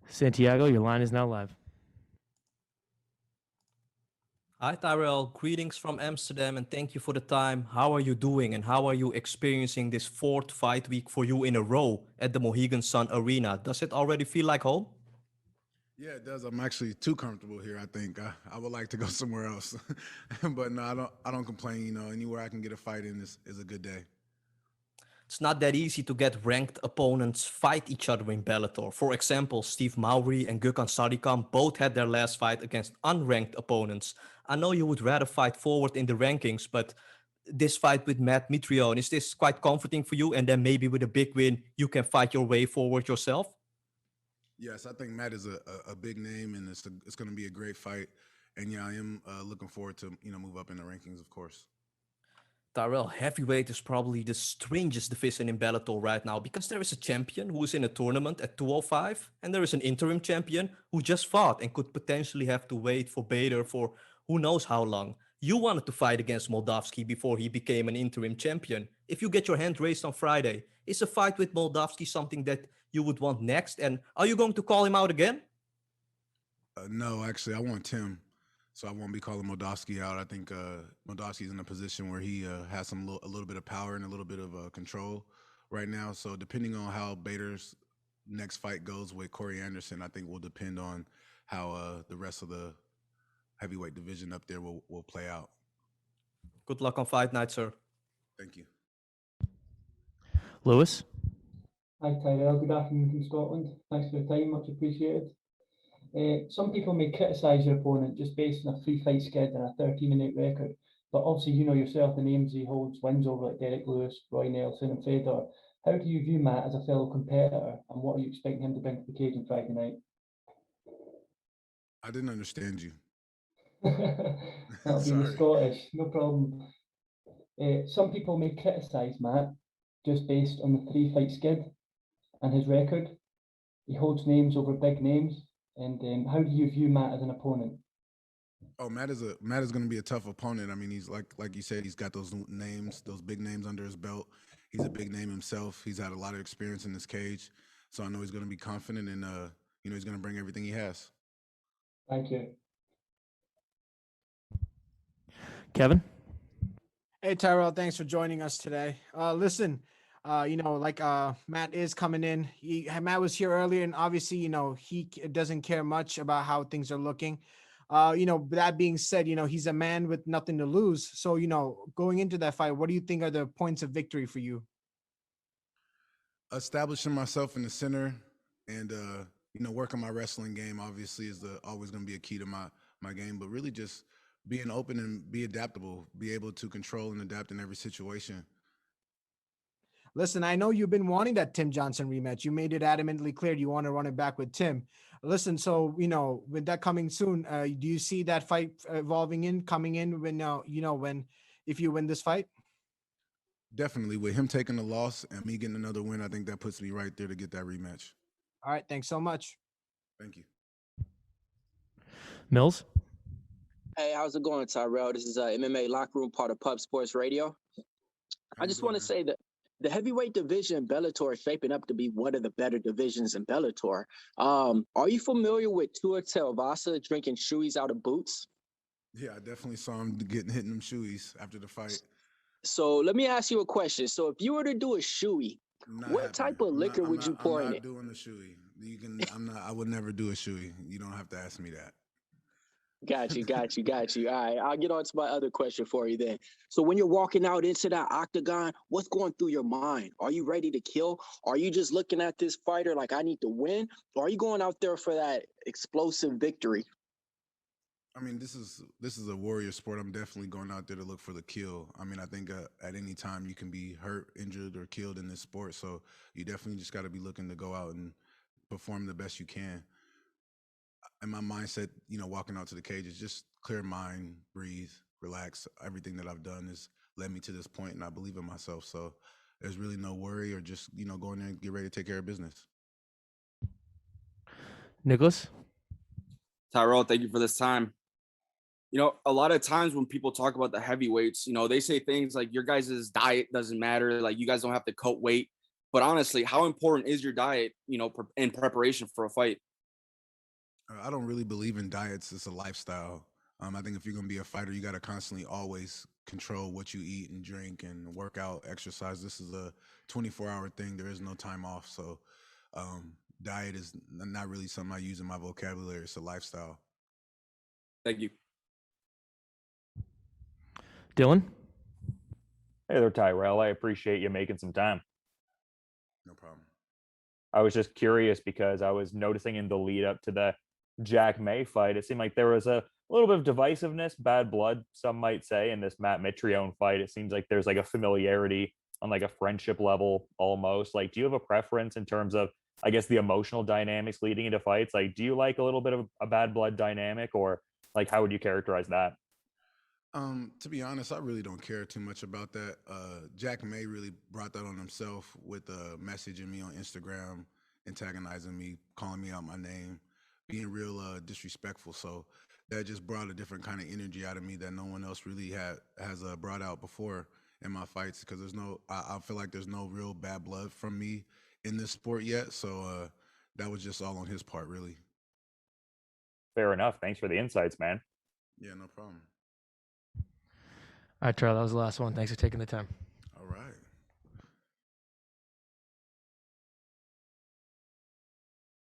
Santiago, your line is now live. Hi, Tyrell. Greetings from Amsterdam, and thank you for the time. How are you doing, and how are you experiencing this fourth fight week for you in a row at the Mohegan Sun Arena? Does it already feel like home? Yeah, it does. I'm actually too comfortable here. I think I would like to go somewhere else, but no, I don't complain. Anywhere I can get a fight in is a good day. It's not that easy to get ranked opponents fight each other in Bellator. For example, Steve Mowry and Gökhan Sarikam both had their last fight against unranked opponents. I know you would rather fight forward in the rankings, but this fight with Matt Mitrione, is this quite comforting for you? And then maybe with a big win, you can fight your way forward yourself? Yes, I think Matt is a big name, and it's going to be a great fight. And yeah, I am looking forward to move up in the rankings, of course. Tyrell, heavyweight is probably the strangest division in Bellator right now because there is a champion who is in a tournament at 205, and there is an interim champion who just fought and could potentially have to wait for Bader for who knows how long. You wanted to fight against Moldavsky before he became an interim champion. If you get your hand raised on Friday, is a fight with Moldavsky something that you would want next? And are you going to call him out again? No, actually, I want Tim, so I won't be calling Moldavsky out. I think Moldavsky's in a position where he has a little bit of power and a little bit of control right now. So depending on how Bader's next fight goes with Corey Anderson, I think will depend on how the rest of the heavyweight division up there will play out. Good luck on fight night, sir. Thank you. Lewis? Hi Tyrell, good afternoon from Scotland. Thanks for the time, much appreciated. Some people may criticise your opponent just based on a 3-fight schedule and a 13-minute record, but obviously you know yourself the names he holds, wins over like Derek Lewis, Roy Nelson and Fedor. How do you view Matt as a fellow competitor, and what are you expecting him to bring to the cage on Friday night? I didn't understand you. That'll be in Scottish, no problem. Some people may criticise Matt just based on the 3-fight skid and his record. He holds names over big names. And how do you view Matt as an opponent? Oh, Matt is going to be a tough opponent. I mean, he's like you said, he's got those names, those big names under his belt. He's a big name himself. He's had a lot of experience in this cage, so I know he's going to be confident, and he's going to bring everything he has. Thank you, Kevin? Hey, Tyrell, thanks for joining us today. Listen, Matt is coming in. Matt was here earlier, and obviously, he doesn't care much about how things are looking. That being said, he's a man with nothing to lose. So, going into that fight, what do you think are the points of victory for you? Establishing myself in the center and, working my wrestling game, obviously, is always going to be a key to my game, but really just being open and be adaptable, be able to control and adapt in every situation. Listen, I know you've been wanting that Tim Johnson rematch. You made it adamantly clear you want to run it back with Tim. Listen, so, with that coming soon, do you see that fight coming in when, if you win this fight? Definitely. With him taking the loss and me getting another win, I think that puts me right there to get that rematch. All right. Thanks so much. Thank you. Mills? Hey, how's it going, Tyrell? This is MMA Locker Room, part of Pub Sports Radio. I just want to say that the heavyweight division in Bellator is shaping up to be one of the better divisions in Bellator. Are you familiar with Tua Tagovailoa drinking shoeys out of boots? Yeah, I definitely saw him hitting them shoeys after the fight. So let me ask you a question. So if you were to do a shoey, what type of liquor would you pour in it? I'm not doing the shoey. I would never do a shoey. You don't have to ask me that. Got you. All right, I'll get on to my other question for you then. So when you're walking out into that octagon, what's going through your mind? Are you ready to kill? Are you just looking at this fighter like I need to win? Or are you going out there for that explosive victory? I mean, this is a warrior sport. I'm definitely going out there to look for the kill. I mean, I think at any time you can be hurt, injured, or killed in this sport. So you definitely just got to be looking to go out and perform the best you can. And my mindset, walking out to the cage is just clear mind, breathe, relax. Everything that I've done has led me to this point, and I believe in myself. So there's really no worry, or just, go in there and get ready to take care of business. Nicholas? Tyrell, thank you for this time. A lot of times when people talk about the heavyweights, they say things like your guys' diet doesn't matter. Like you guys don't have to cut weight. But honestly, how important is your diet, in preparation for a fight? I don't really believe in diets. It's a lifestyle. I think if you're gonna be a fighter, you got to constantly always control what you eat and drink and work out, exercise. This is a 24-hour thing. There is no time off. So, diet is not really something I use in my vocabulary. It's a lifestyle. Thank you. Dylan? Hey there, Tyrell. I appreciate you making some time. No problem. I was just curious because I was noticing in the lead up to the Jack May fight, it seemed like there was a little bit of divisiveness, bad blood, some might say, in this Matt Mitrione fight. It seems like there's like a familiarity on like a friendship level almost. Like, do you have a preference in terms of, I guess, the emotional dynamics leading into fights? Like, do you like a little bit of a bad blood dynamic, or like how would you characterize that? To be honest, I really don't care too much about that. Jack May really brought that on himself with messaging me on Instagram, antagonizing me, calling me out my name, being real disrespectful. So that just brought a different kind of energy out of me that no one else really has brought out before in my fights. Because I feel like there's no real bad blood from me in this sport yet. So that was just all on his part, really. Fair enough. Thanks for the insights, man. Yeah, no problem. All right, Tyrell, that was the last one. Thanks for taking the time.